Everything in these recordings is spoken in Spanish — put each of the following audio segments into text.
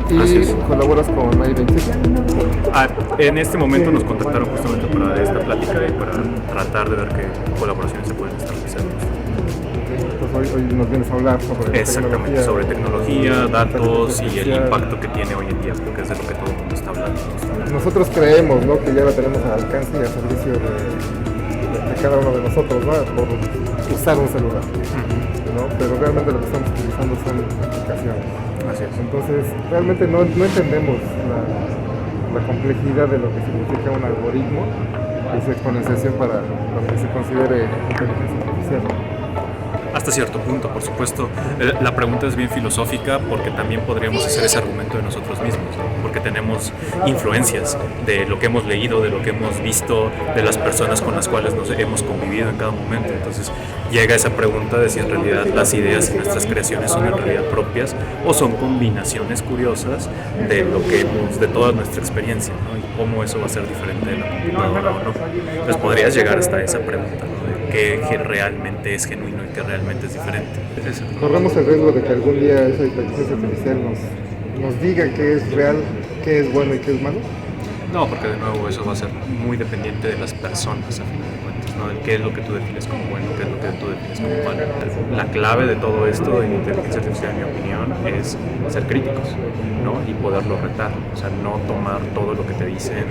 Así y es. colaboras con i27. Ah, en este momento nos contactaron justamente para esta plática y para tratar de ver qué colaboraciones se pueden establecer. Entonces hoy nos vienes a hablar sobre Exactamente, tecnología, sobre tecnología, datos y inteligencia el artificial. impacto que tiene hoy en día, porque es de lo que todo el mundo está hablando. Nosotros creemos, ¿no?, que ya la tenemos al alcance y al servicio de cada uno de nosotros, ¿no?, por usar un celular, ¿no? Pero realmente lo que estamos utilizando son aplicaciones. Así es. Entonces, realmente no entendemos la complejidad de lo que significa un algoritmo y su exponenciación para lo que se considere inteligencia artificial. Hasta cierto punto, por supuesto. La pregunta es bien filosófica porque también podríamos hacer ese argumento de nosotros mismos, ¿no? Porque tenemos influencias de lo que hemos leído, de lo que hemos visto, de las personas con las cuales nos hemos convivido en cada momento. Entonces llega esa pregunta de si en realidad las ideas y nuestras creaciones son en realidad propias o son combinaciones curiosas de lo que hemos, de toda nuestra experiencia, ¿no? Y cómo eso va a ser diferente de la computadora o no. Entonces podrías llegar hasta esa pregunta, ¿no? De qué realmente es genuino y qué realmente es diferente. Es eso. Corremos el riesgo de que algún día esa inteligencia artificial nos diga qué es real, qué es bueno y qué es malo. No, porque de nuevo eso va a ser muy dependiente de las personas a final de cuentas, ¿no? De qué es lo que tú defines como bueno, qué es lo que tú defines como malo. La clave de todo esto de inteligencia artificial, en mi opinión, es ser críticos, ¿no? Y poderlo retar, o sea, no tomar todo lo que te dicen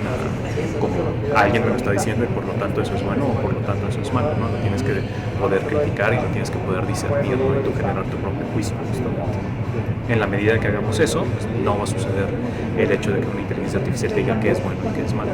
como alguien me lo está diciendo y por lo tanto eso es bueno o por lo tanto eso es malo, ¿no? Lo tienes que poder criticar y lo tienes que poder discernir, ¿no? Y tú generar tu propio juicio, justamente. En la medida que hagamos eso, pues no va a suceder el hecho de que una inteligencia artificial diga qué es bueno y qué es malo.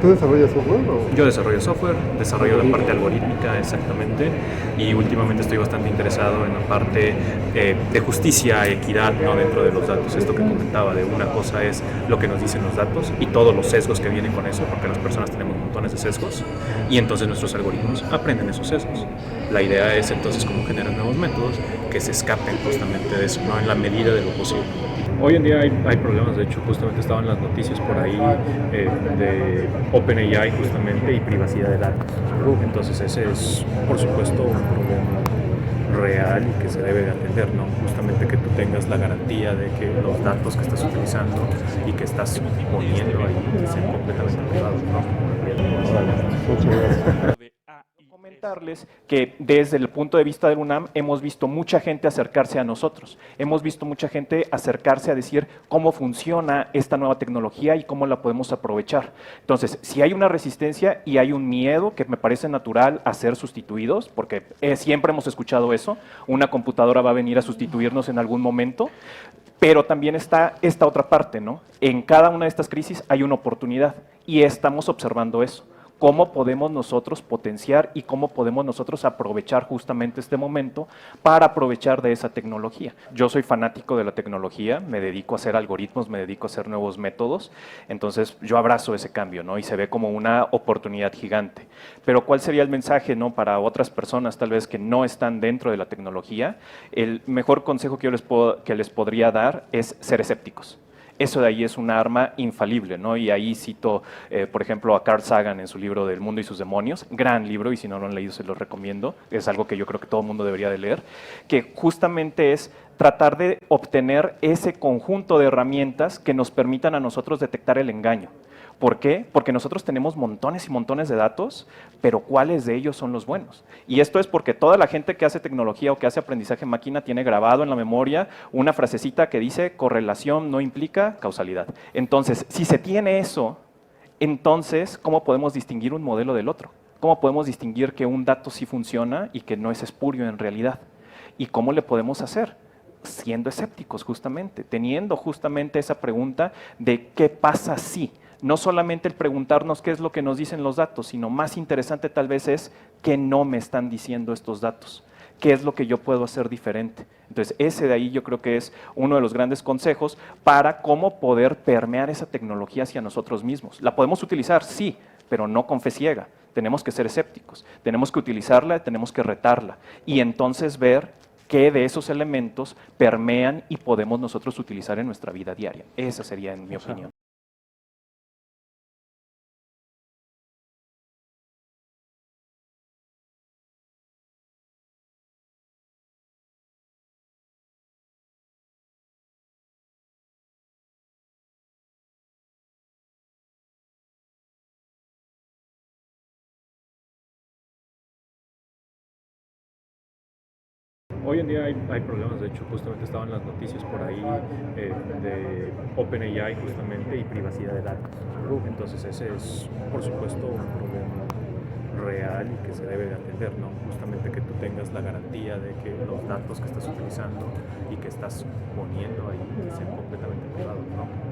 ¿Tú desarrollas software o...? Yo desarrollo software, desarrollo la parte algorítmica exactamente y últimamente estoy bastante interesado en la parte de justicia, equidad, ¿no? Dentro de los datos. Esto que comentaba de una cosa es lo que nos dicen los datos y todos los sesgos que vienen con eso, porque las personas tenemos montones de sesgos y entonces nuestros algoritmos aprenden esos sesgos. La idea es entonces cómo generar nuevos métodos que se escapen justamente de eso, ¿no? En la medida de lo posible. Hoy en día hay problemas, de hecho justamente estaban las noticias por ahí de OpenAI justamente y privacidad de datos. Entonces ese es por supuesto un problema real y que se debe de atender, ¿no? Justamente que tú tengas la garantía de que los datos que estás utilizando y que estás poniendo ahí sean completamente privados, ¿no? Muchas gracias. Comentarles que desde el punto de vista del UNAM hemos visto mucha gente acercarse a nosotros, hemos visto mucha gente acercarse a decir cómo funciona esta nueva tecnología y cómo la podemos aprovechar. Entonces, si hay una resistencia y hay un miedo que me parece natural a ser sustituidos, porque siempre hemos escuchado eso, una computadora va a venir a sustituirnos en algún momento, pero también está esta otra parte, ¿no? En cada una de estas crisis hay una oportunidad y estamos observando eso. Cómo podemos nosotros potenciar y cómo podemos nosotros aprovechar justamente este momento para aprovechar de esa tecnología. Yo soy fanático de la tecnología, me dedico a hacer algoritmos, me dedico a hacer nuevos métodos, entonces yo abrazo ese cambio, ¿no? Y se ve como una oportunidad gigante. Pero ¿cuál sería el mensaje, ¿no? Para otras personas tal vez que no están dentro de la tecnología? El mejor consejo que que les podría dar es ser escépticos. Eso de ahí es un arma infalible, ¿no? Y ahí cito, por ejemplo, a Carl Sagan en su libro del mundo y sus demonios, gran libro, y si no lo han leído se los recomiendo, es algo que yo creo que todo el mundo debería de leer, que justamente es tratar de obtener ese conjunto de herramientas que nos permitan a nosotros detectar el engaño. ¿Por qué? Porque nosotros tenemos montones y montones de datos, pero ¿cuáles de ellos son los buenos? Y esto es porque toda la gente que hace tecnología o que hace aprendizaje en máquina tiene grabado en la memoria una frasecita que dice correlación no implica causalidad. Entonces, si se tiene eso, entonces, ¿cómo podemos distinguir un modelo del otro? ¿Cómo podemos distinguir que un dato sí funciona y que no es espurio en realidad? ¿Y cómo le podemos hacer? Siendo escépticos justamente, teniendo justamente esa pregunta de qué pasa si. No solamente el preguntarnos qué es lo que nos dicen los datos, sino más interesante tal vez es qué no me están diciendo estos datos, qué es lo que yo puedo hacer diferente. Entonces, ese de ahí yo creo que es uno de los grandes consejos para cómo poder permear esa tecnología hacia nosotros mismos. ¿La podemos utilizar? Sí, pero no con fe ciega. Tenemos que ser escépticos, tenemos que utilizarla, tenemos que retarla y entonces ver qué de esos elementos permean y podemos nosotros utilizar en nuestra vida diaria. Esa sería, en mi opinión. Hoy en día hay problemas, de hecho justamente estaban las noticias por ahí de OpenAI justamente y privacidad de datos. Entonces ese es por supuesto un problema real y que se debe de atender, ¿no? Justamente que tú tengas la garantía de que los datos que estás utilizando y que estás poniendo ahí sean completamente privados, ¿no?